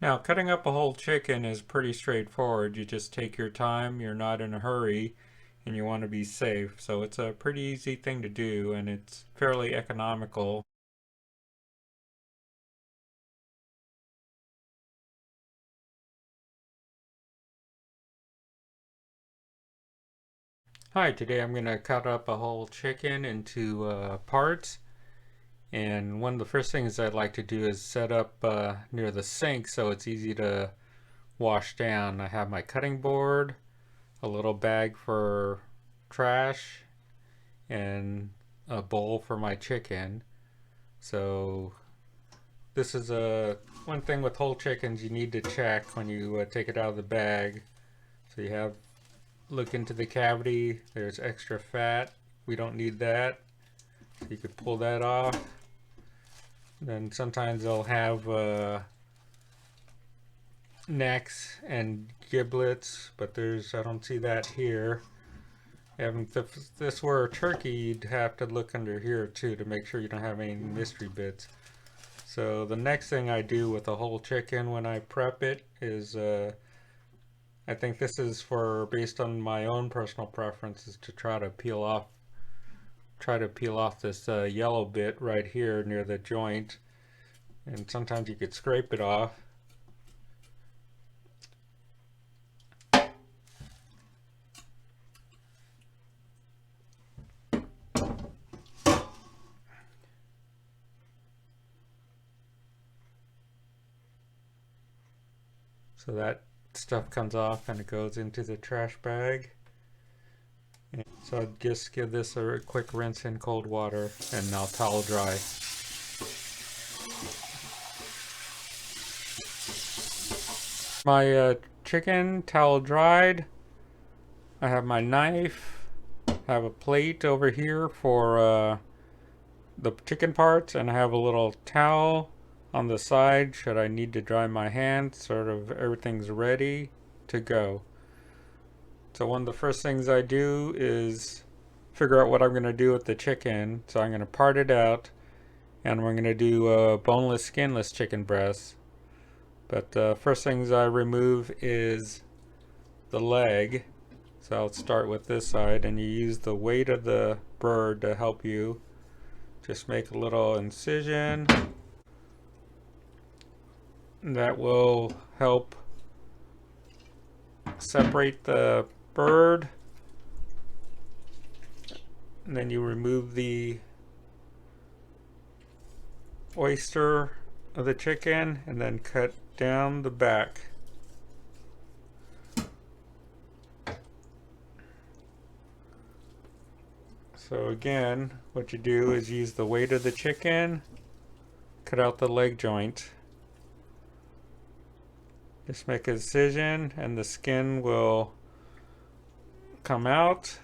Now, cutting up a whole chicken is pretty straightforward. You just take your time, you're not in a hurry, and you want to be safe. So it's a pretty easy thing to do, and it's fairly economical. Hi, today I'm going to cut up a whole chicken into parts. And one of the first things I'd like to do is set up near the sink so it's easy to wash down. I have my cutting board, a little bag for trash, and a bowl for my chicken. So this is a one thing with whole chickens you need to check when you take it out of the bag. So you have look into the cavity. There's extra fat. We don't need that. So you could pull that off. Then sometimes they'll have necks and giblets, but I don't see that here. And if this were a turkey, you'd have to look under here too to make sure you don't have any mystery bits. So the next thing I do with a whole chicken when I prep it is, I think this is for based on my own personal preferences to try to peel off this yellow bit right here near the joint, and sometimes you could scrape it off. So that stuff comes off and it goes into the trash bag. And so I'd just give this a quick rinse in cold water and I'll towel dry. My chicken towel dried. I have my knife. I have a plate over here for the chicken parts, and I have a little towel on the side should I need to dry my hands. Sort of everything's ready to go. So one of the first things I do is figure out what I'm going to do with the chicken. So I'm going to part it out, and we're going to do boneless skinless chicken breasts. But first things I remove is the leg. So I'll start with this side, and you use the weight of the bird to help you. Just make a little incision. That will help separate the bird. And then you remove the oyster of the chicken and then cut down the back. So again, what you do is use the weight of the chicken, cut out the leg joint. Just make a incision and the skin will come out.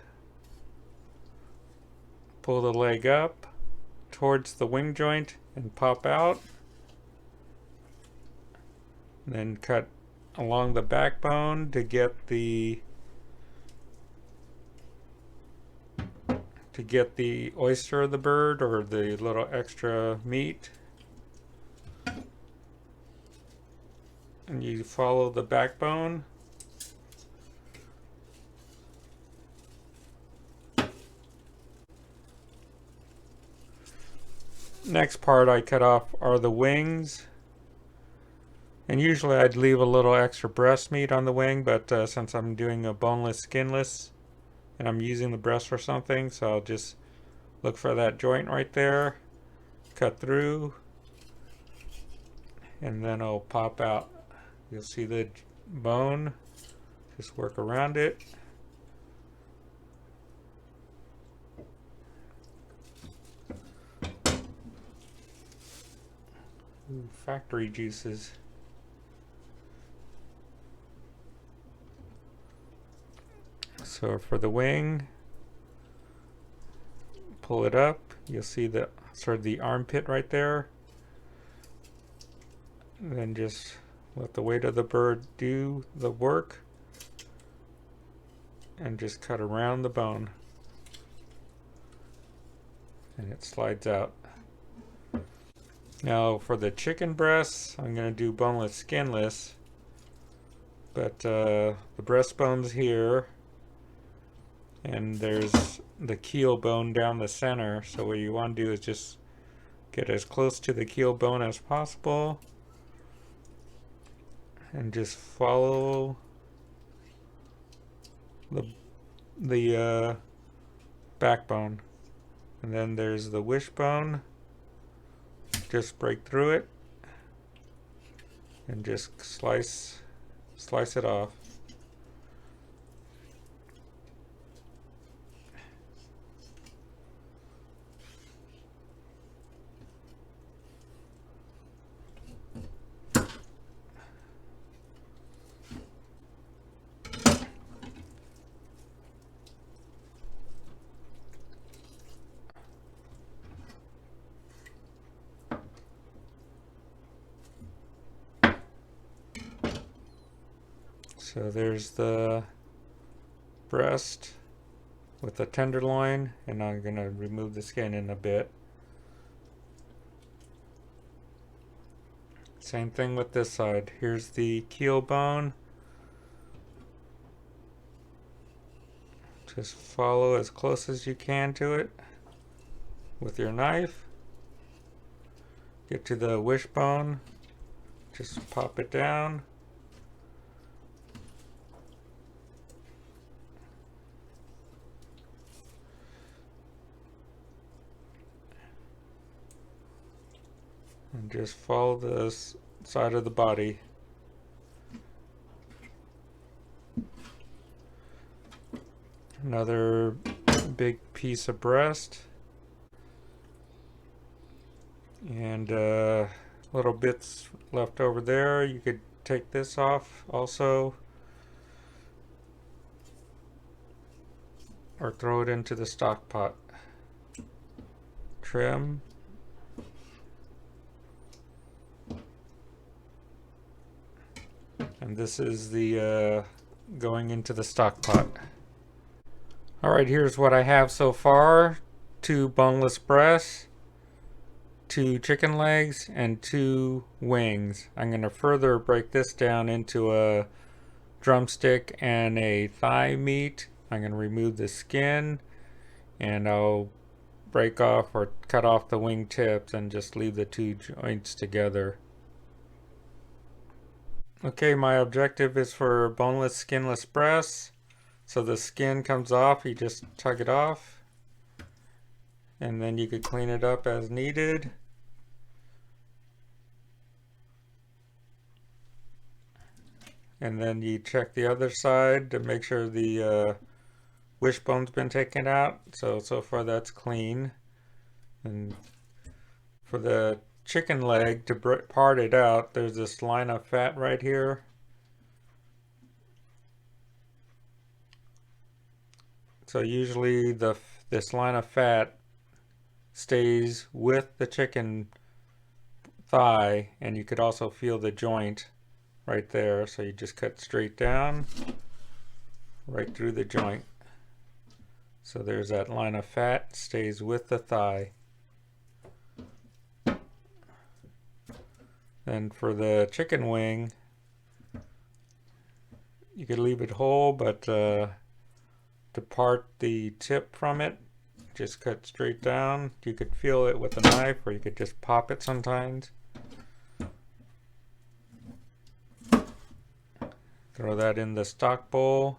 Pull the leg up towards the wing joint and pop out. And then cut along the backbone to get the oyster of the bird or the little extra meat. And you follow the backbone. Next part I cut off are the wings. And usually I'd leave a little extra breast meat on the wing, but since I'm doing a boneless skinless and I'm using the breast for something, so I'll just look for that joint right there, cut through, and then I'll pop out. You'll see the bone, just work around it. Ooh, factory juices. So for the wing, pull it up. You'll see the sort of the armpit right there. And then just let the weight of the bird do the work. And just cut around the bone. And it slides out. Now for the chicken breasts, I'm going to do boneless skinless, but the breastbone's here, and there's the keel bone down the center. So what you want to do is just get as close to the keel bone as possible and just follow the backbone. And then there's the wishbone. Just break through it and just slice it off. So there's the breast with the tenderloin, and I'm going to remove the skin in a bit. Same thing with this side. Here's the keel bone. Just follow as close as you can to it with your knife. Get to the wishbone. Just pop it down. And just follow the side of the body. Another big piece of breast. And little bits left over there. You could take this off also, or throw it into the stock pot. Trim. And this is the going into the stock pot. Alright, here's what I have so far. 2 boneless breasts, 2 chicken legs, and 2 wings. I'm going to further break this down into a drumstick and a thigh meat. I'm going to remove the skin, and I'll break off or cut off the wing tips and just leave the 2 joints together. Okay, my objective is for boneless skinless breasts. So the skin comes off, you just tug it off, and then you could clean it up as needed. And then you check the other side to make sure the wishbone's been taken out. So far that's clean. And for the chicken leg, to part it out, there's this line of fat right here. So usually this line of fat stays with the chicken thigh, and you could also feel the joint right there. So you just cut straight down right through the joint. So there's that line of fat, stays with the thigh. Then for the chicken wing, you could leave it whole, but to part the tip from it, just cut straight down. You could feel it with a knife, or you could just pop it sometimes. Throw that in the stock bowl.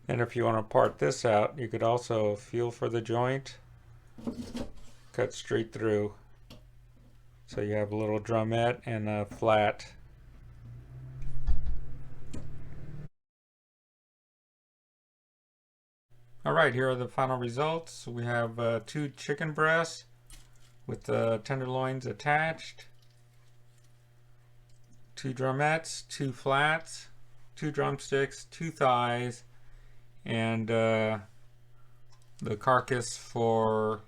And if you want to part this out, you could also feel for the joint, cut straight through. So you have a little drumette and a flat. Alright, here are the final results. We have 2 chicken breasts with the tenderloins attached, 2 drumettes, 2 flats, 2 drumsticks, 2 thighs, and the carcass for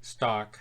stock.